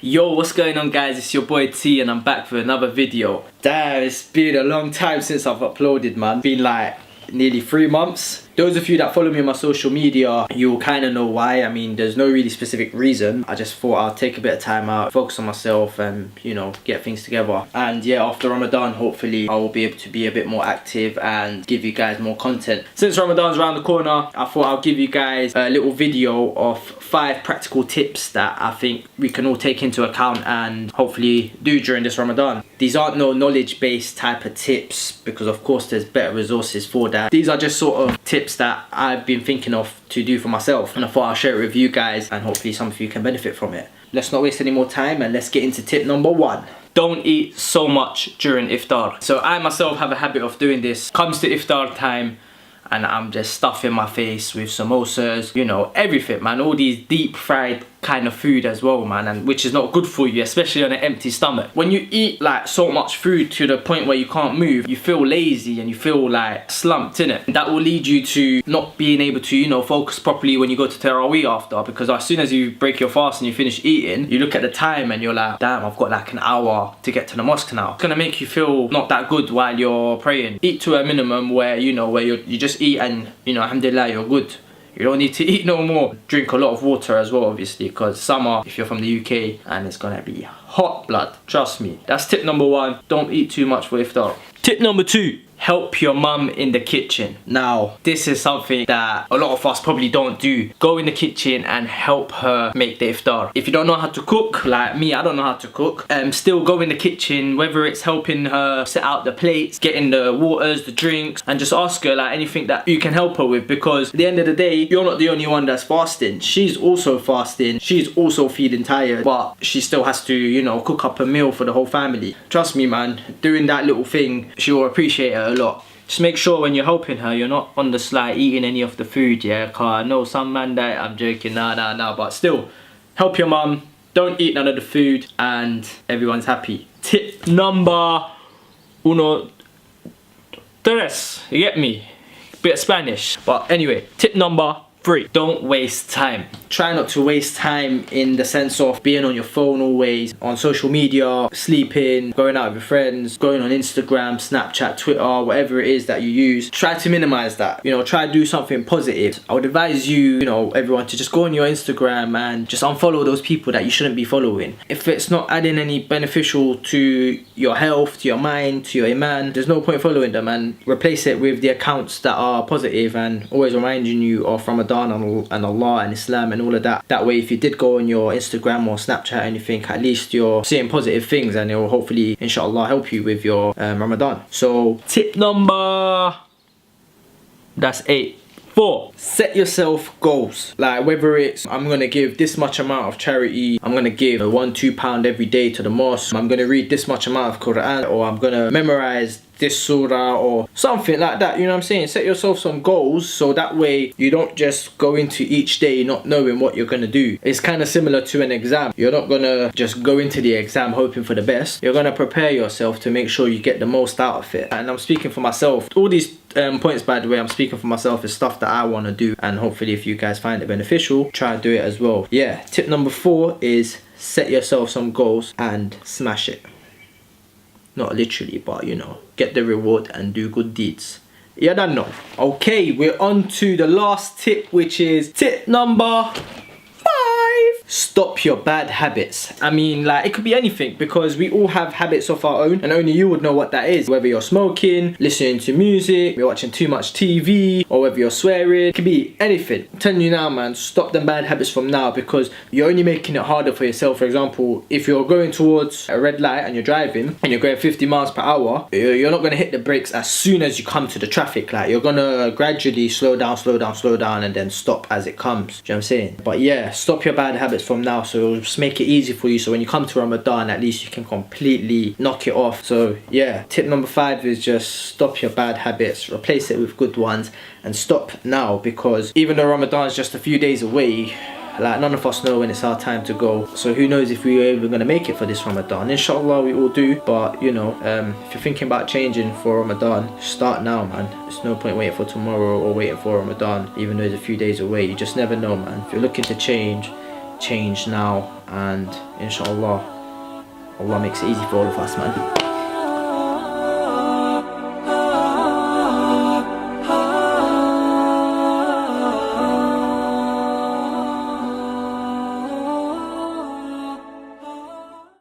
Yo, what's going on guys? It's your boy T and I'm back for another video. Damn, it's been a long time since I've uploaded, man. Been like nearly 3 months. Those of you that follow me on my social media, you'll kind of know why. I mean, there's no really specific reason. I just thought I'll take a bit of time out, focus on myself and, you know, get things together. And yeah, after Ramadan, hopefully I will be able to be a bit more active and give you guys more content. Since Ramadan's around the corner, I thought I'll give you guys a little video of 5 practical tips that I think we can all take into account and hopefully do during this Ramadan. These aren't no knowledge-based type of tips because of course there's better resources for that. These are just sort of tips that I've been thinking of to do for myself, and I thought I'll share it with you guys and hopefully some of you can benefit from it. Let's not waste any more time and let's get into tip number 1. Don't eat so much during iftar. So I myself have a habit of doing this. Comes to iftar time and I'm just stuffing my face with samosas, you know, everything, man. All these deep fried kind of food as well, man, and which is not good for you, especially on an empty stomach. When you eat like so much food to the point where you can't move, you feel lazy and you feel like slumped, innit? That will lead you to not being able to, you know, focus properly when you go to Taraweeh after, because as soon as you break your fast and you finish eating, you look at the time and you're like, damn, I've got like an hour to get to the mosque now. It's gonna make you feel not that good while you're praying. Eat to a minimum where, you know, where you just eat and, you know, alhamdulillah, you're good. You don't need to eat no more. Drink a lot of water as well, obviously, because summer, if you're from the UK, and it's gonna be hot blood, trust me. That's tip number 1, don't eat too much for iftar. Tip number 2, help your mum in the kitchen. Now, this is something that a lot of us probably don't do. Go in the kitchen and help her make the iftar. If you don't know how to cook, like me, I don't know how to cook, still go in the kitchen, whether it's helping her set out the plates, getting the waters, the drinks, and just ask her like anything that you can help her with, because at the end of the day, you're not the only one that's fasting. She's also fasting, she's also feeling tired, but she still has to, you know, cook up a meal for the whole family. Trust me, man, doing that little thing, she will appreciate it a lot. Just make sure when you're helping her, you're not on the sly eating any of the food, yeah? Cause I know some man that, I'm joking, nah, but still, help your mum, don't eat none of the food, and everyone's happy. Tip number 1, 3, you get me? Bit of Spanish, but anyway, tip number 3, don't waste time. Try not to waste time in the sense of being on your phone always, on social media, sleeping, going out with your friends, going on Instagram, Snapchat, Twitter, whatever it is that you use. Try to minimize that. You know, try to do something positive. I would advise you, you know, everyone to just go on your Instagram and just unfollow those people that you shouldn't be following. If it's not adding any beneficial to your health, to your mind, to your iman, there's no point following them, and replace it with the accounts that are positive and always reminding you of Ramadan and Allah and Islam and all of that. That way, if you did go on your Instagram or Snapchat or anything, at least you're seeing positive things and it will hopefully, inshallah, help you with your Ramadan. So tip number, that's 8. 4, set yourself goals. Like whether it's, I'm gonna give this much amount of charity, I'm gonna give £1-2 every day to the mosque, I'm gonna read this much amount of Quran, or I'm gonna memorize this surah or something like that. You know what I'm saying? Set yourself some goals so that way you don't just go into each day not knowing what you're gonna do. It's kind of similar to an exam. You're not gonna just go into the exam hoping for the best. You're gonna prepare yourself to make sure you get the most out of it. And I'm speaking for myself. All these points, by the way, I'm speaking for myself, is stuff that I want to do, and hopefully if you guys find it beneficial, try to do it as well. Yeah, tip number 4 is set yourself some goals and smash it. Not literally, but you know, get the reward and do good deeds. Yeah, don't know. Okay, we're on to the last tip, which is tip number 5. Stop your bad habits. I mean, like, it could be anything, because we all have habits of our own and only you would know what that is. Whether you're smoking, listening to music, you're watching too much TV, or whether you're swearing, it could be anything. I'm telling you now, man, stop them bad habits from now, because you're only making it harder for yourself. For example, if you're going towards a red light and you're driving and you're going 50 miles per hour, you're not going to hit the brakes as soon as you come to the traffic light. You're going to gradually slow down and then stop as it comes. Do you know what I'm saying? But yeah, stop your bad habits from now, so it'll just make it easy for you, so when you come to Ramadan, at least you can completely knock it off. So yeah, tip number 5 is just stop your bad habits, replace it with good ones, and stop now, because even though Ramadan is just a few days away, like, none of us know when it's our time to go, so who knows if we're even going to make it for this Ramadan. Inshallah we all do, but you know, if you're thinking about changing for Ramadan, start now, man. There's no point waiting for tomorrow or waiting for Ramadan, even though it's a few days away. You just never know, man. If you're looking to change change now, and inshallah Allah makes it easy for all of us, man.